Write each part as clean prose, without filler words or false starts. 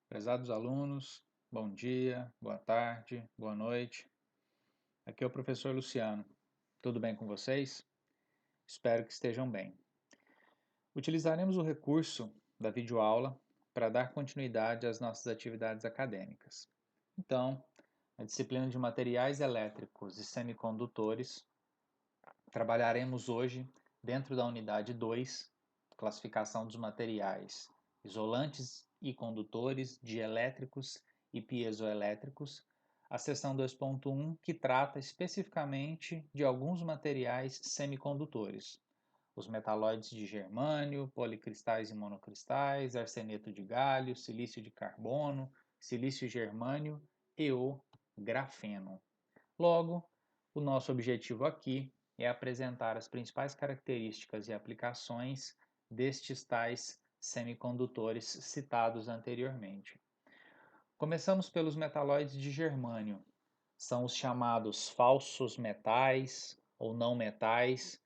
Prezados alunos, bom dia, boa tarde, boa noite. Aqui é o professor Luciano. Tudo bem com vocês? Espero que estejam bem. Utilizaremos o recurso da videoaula para dar continuidade às nossas atividades acadêmicas. Então, na disciplina de materiais elétricos e semicondutores, trabalharemos hoje dentro da unidade 2, classificação dos materiais isolantes e condutores, dielétricos e piezoelétricos, a seção 2.1, que trata especificamente de alguns materiais semicondutores, os metalóides de germânio, policristais e monocristais, arseneto de galho, silício de carbono, silício germânio e o grafeno. Logo, o nosso objetivo aqui é apresentar as principais características e aplicações destes tais semicondutores citados anteriormente. Começamos pelos metalóides de germânio. São os chamados falsos metais ou não metais,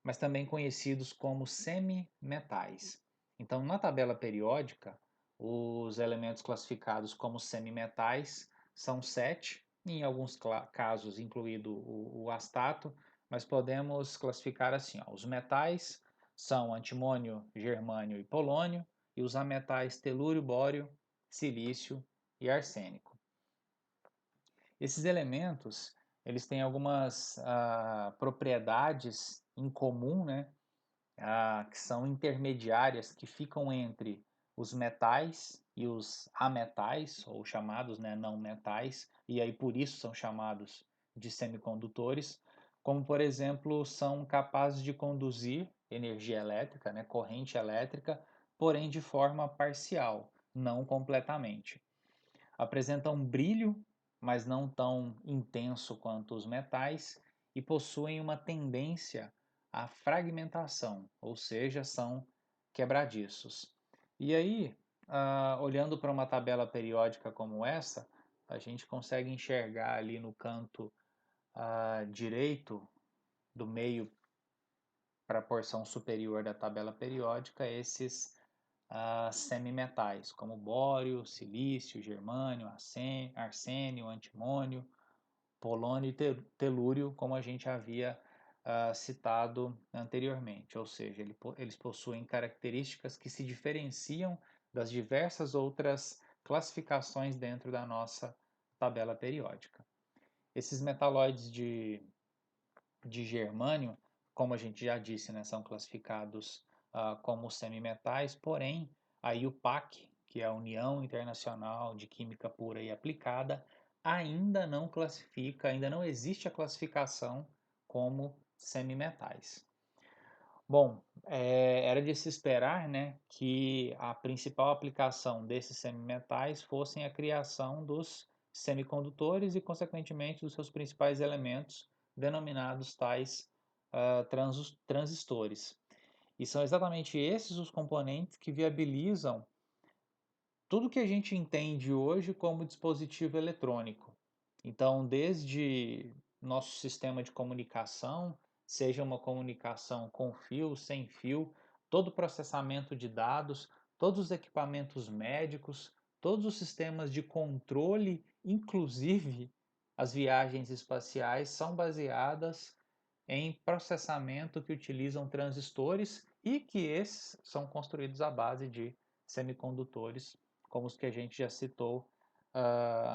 mas também conhecidos como semimetais. Então, na tabela periódica, os elementos classificados como semimetais são 7, em alguns casos incluído o astato, mas podemos classificar assim: os metais são antimônio, germânio e polônio, e os ametais telúrio, bório, silício e arsênico. Esses elementos, eles têm algumas propriedades em comum, né? Que são intermediárias, que ficam entre os metais e os ametais, ou chamados, né, não metais, e aí por isso são chamados de semicondutores, como por exemplo, são capazes de conduzir energia elétrica, né, corrente elétrica, porém de forma parcial, não completamente. Apresentam brilho, mas não tão intenso quanto os metais, e possuem uma tendência à fragmentação, ou seja, são quebradiços. E aí, olhando para uma tabela periódica como essa, a gente consegue enxergar ali no canto direito do meio para a porção superior da tabela periódica esses semimetais, como bório, silício, germânio, arsênio, antimônio, polônio e telúrio, como a gente havia citado anteriormente. Ou seja, eles possuem características que se diferenciam das diversas outras classificações dentro da nossa tabela periódica. Esses metalóides de germânio, como a gente já disse, né, são classificados como semimetais, porém, a IUPAC, que é a União Internacional de Química Pura e Aplicada, ainda não classifica, ainda não existe a classificação como semimetais. Bom, era de se esperar, né, que a principal aplicação desses semimetais fossem a criação dos semicondutores e, consequentemente, dos seus principais elementos, denominados tais transistores. E são exatamente esses os componentes que viabilizam tudo que a gente entende hoje como dispositivo eletrônico. Então, desde nosso sistema de comunicação, seja uma comunicação com fio, sem fio, todo o processamento de dados, todos os equipamentos médicos, todos os sistemas de controle, inclusive as viagens espaciais, são baseadas em processamento que utilizam transistores e que esses são construídos à base de semicondutores, como os que a gente já citou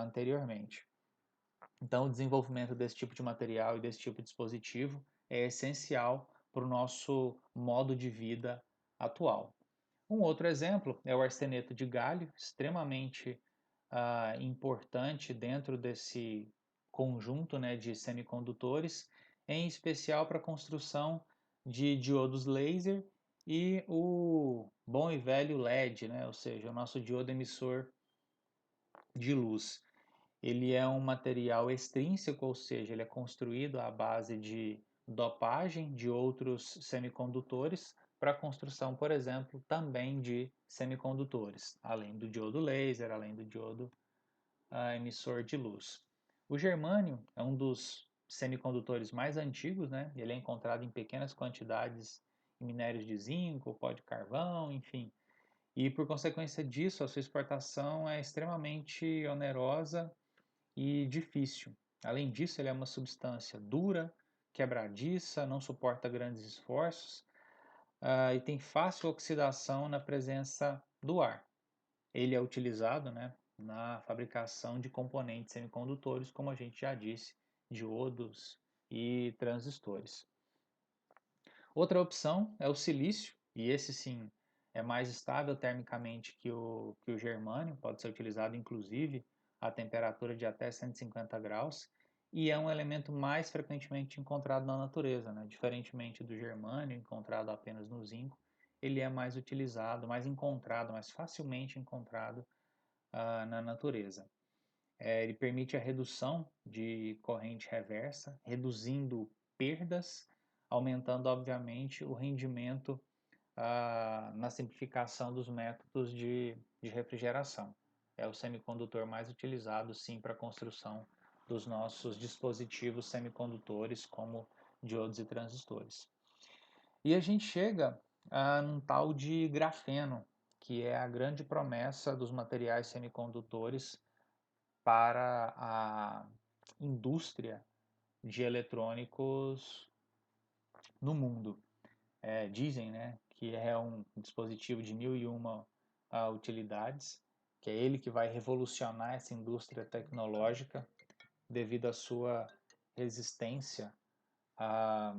anteriormente. Então, o desenvolvimento desse tipo de material e desse tipo de dispositivo é essencial para o nosso modo de vida atual. Um outro exemplo é o arseneto de galho, extremamente importante dentro desse conjunto, né, de semicondutores, em especial para a construção de diodos laser e o bom e velho LED, né, ou seja, o nosso diodo emissor de luz. Ele é um material extrínseco, ou seja, ele é construído à base de dopagem de outros semicondutores para a construção, por exemplo, também de semicondutores, além do diodo laser, além do diodo emissor de luz. O germânio é um dos semicondutores mais antigos, né? Ele é encontrado em pequenas quantidades em minérios de zinco, pó de carvão, enfim. E por consequência disso, a sua exportação é extremamente onerosa e difícil. Além disso, ele é uma substância dura, quebradiça, não suporta grandes esforços, e tem fácil oxidação na presença do ar. Ele é utilizado, né, na fabricação de componentes semicondutores, como a gente já disse, diodos e transistores. Outra opção é o silício, e esse sim é mais estável termicamente que o germânio, pode ser utilizado inclusive a temperatura de até 150 graus, e é um elemento mais frequentemente encontrado na natureza, né? Diferentemente do germânio, encontrado apenas no zinco, ele é mais utilizado, mais encontrado, mais facilmente encontrado na natureza. Ele permite a redução de corrente reversa, reduzindo perdas, aumentando, obviamente, o rendimento na simplificação dos métodos de refrigeração. É o semicondutor mais utilizado, sim, para a construção dos nossos dispositivos semicondutores, como diodos e transistores. E a gente chega num tal de grafeno, que é a grande promessa dos materiais semicondutores para a indústria de eletrônicos no mundo. Dizem, né, que é um dispositivo de 1001 utilidades, que é ele que vai revolucionar essa indústria tecnológica devido à sua resistência, à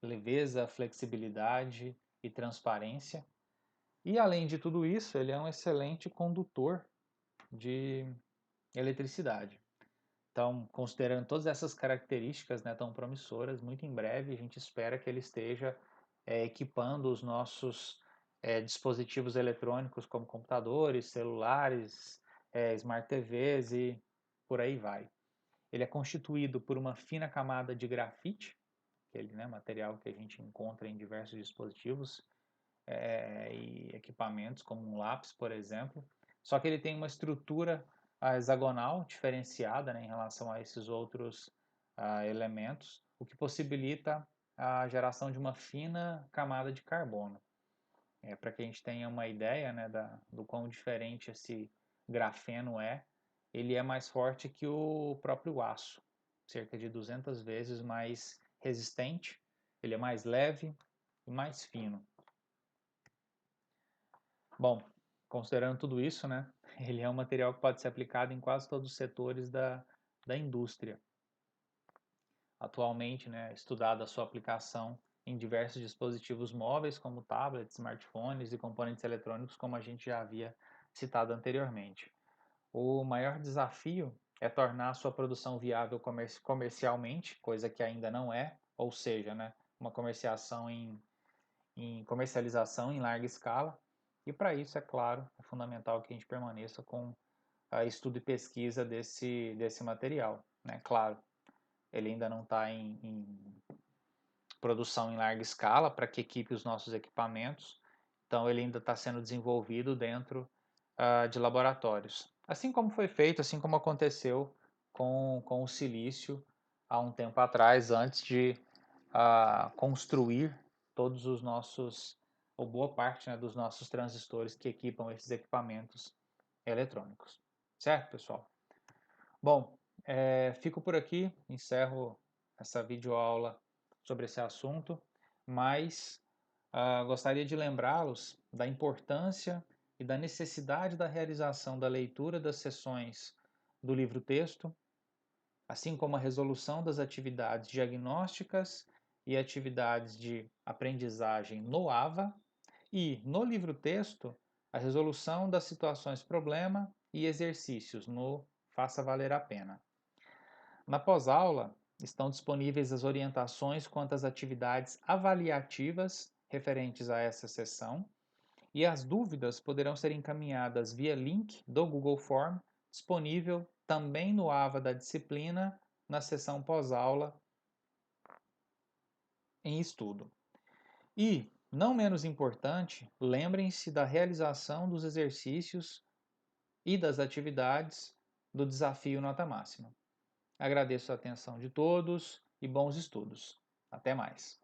leveza, flexibilidade e transparência. E além de tudo isso, ele é um excelente condutor de eletricidade. Então, considerando todas essas características, né, tão promissoras, muito em breve a gente espera que ele esteja equipando os nossos dispositivos eletrônicos, como computadores, celulares, smart TVs e por aí vai. Ele é constituído por uma fina camada de grafite, aquele, né, material que a gente encontra em diversos dispositivos e equipamentos, como um lápis, por exemplo. Só que ele tem uma estrutura hexagonal diferenciada, né, em relação a esses outros elementos, o que possibilita a geração de uma fina camada de carbono. Para que a gente tenha uma ideia, né, do quão diferente esse grafeno é, ele é mais forte que o próprio aço, cerca de 200 vezes mais resistente, ele é mais leve e mais fino. Bom, considerando tudo isso, né, ele é um material que pode ser aplicado em quase todos os setores da indústria. Atualmente, né, estudada a sua aplicação em diversos dispositivos móveis, como tablets, smartphones e componentes eletrônicos, como a gente já havia citado anteriormente. O maior desafio é tornar a sua produção viável comercialmente, coisa que ainda não é, ou seja, né, uma comercialização em larga escala. E para isso, é claro, é fundamental que a gente permaneça com estudo e pesquisa desse material. Né? Claro, ele ainda não está em produção em larga escala para que equipe os nossos equipamentos, então ele ainda está sendo desenvolvido dentro de laboratórios. Assim como foi feito, assim como aconteceu com o silício há um tempo atrás, antes de construir todos os nossos, ou boa parte, né, dos nossos transistores que equipam esses equipamentos eletrônicos. Certo, pessoal? Bom, fico por aqui, encerro essa videoaula sobre esse assunto, mas gostaria de lembrá-los da importância e da necessidade da realização da leitura das sessões do livro-texto, assim como a resolução das atividades diagnósticas e atividades de aprendizagem no AVA, e, no livro-texto, a resolução das situações problema e exercícios no Faça Valer a Pena. Na pós-aula, estão disponíveis as orientações quanto às atividades avaliativas referentes a essa sessão, e as dúvidas poderão ser encaminhadas via link do Google Form, disponível também no AVA da disciplina, na seção pós-aula em estudo. E, não menos importante, lembrem-se da realização dos exercícios e das atividades do desafio Nota Máxima. Agradeço a atenção de todos e bons estudos. Até mais.